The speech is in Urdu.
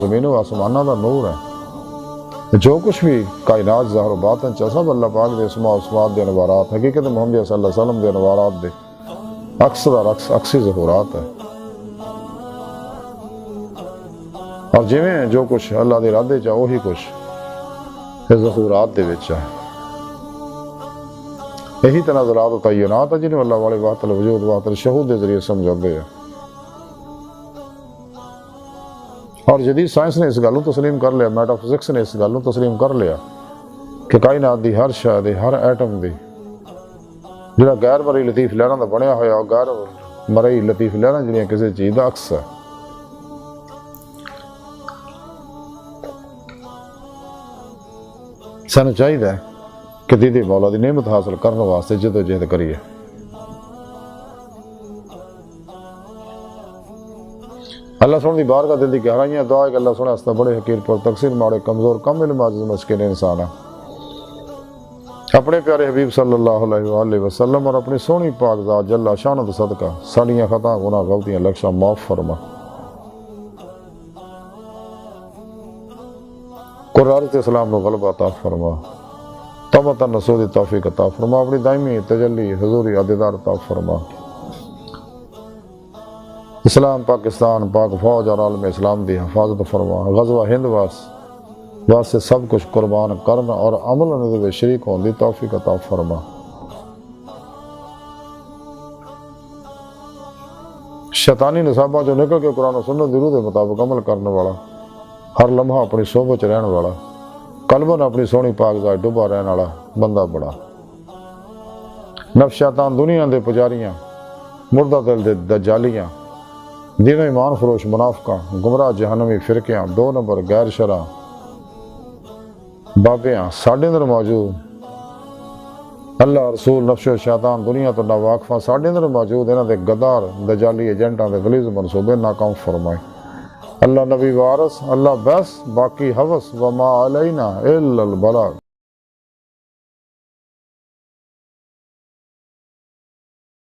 زمین و آسمانہ دا نور ہے جو کچھ بھی کائنات ظاہر و باطن چا سب اللہ پاک دے اسماء و صفات دے انوارات حقیقت محمد صلی اللہ علیہ وسلم دے انوارات دے عکس دا عکس عکسی ظہورات ہے اور جویں جو کچھ اللہ دے ارادے چا وہی کچھ ظہورات دے وچ ہے یہی تناظرات و تعینات ہے جنہیں اللہ والے وحدت الوجود وحدت الشہود دے ذریعے سمجھاندے ہیں اور جدید سائنس نے اس گلوں تسلیم کر لیا میٹا فزکس نے اس گلوں تسلیم کر لیا کہ کائنات دی ہر شے دی ہر ایٹم دی جڑا غیر مرئی لطیف لہراں دا بنیا ہویا اور غیر مرئی لطیف لہراں جڑیاں کسی چیز دا عکس ہے سانو چاہیے کہ دیدی مولا دی نعمت حاصل کرنے واسطے جدوجہد کریے اللہ سن دی بارگاہ دل دی گہرائیاں دعا ہے کہ اللہ سنے استا بڑے حقیر پر تقصیر ماڑے کمزور کم علم عاجز مسکین انسان اپنے پیارے حبیب صلی اللہ علیہ وآلہ وسلم اور اپنی سونی پاک ذات جل شان دا صدقہ ساڑیاں خطا گناہ غلطیاں لکشاں معاف فرما قرارت اسلام نو غلبہ عطا فرما توبۃ نصوح توفیق عطا فرما اپنی دائمی تجلی حضوری عدیدار عطا فرما اسلام پاکستان پاک فوج اور عالم اسلام دی حفاظت فرما غزوہ ہند واسطے سب کچھ قربان کرنا اور عمل میں شریک ہون دی توفیق عطا فرما شیطانی نصابہ جو نکل کے قرآن و سنت دی روح دے مطابق عمل کرنے والا ہر لمحہ اپنی صحبت رہن والا قلباً اپنی سونی پاک ذات ڈوبا رہن والا بندہ بڑا نفس شیطان دنیا دے پجاریاں مردہ دل دے دجالیاں دین و ایمان فروش منافقاں گمراہ جہنمی فرقیاں دو نمبر غیر شرع بابیاں ساڑھے اندر موجود اللہ رسول نفس و شیطان دنیا تو ناواقفاں ساڑھے اندر موجود انہاں دے غدار دجالی ایجنٹاں دے غلیظ منصوبے ناکام فرمائے اللہ نبی وارث اللہ بس باقی حوث وما علینا الا البلاغ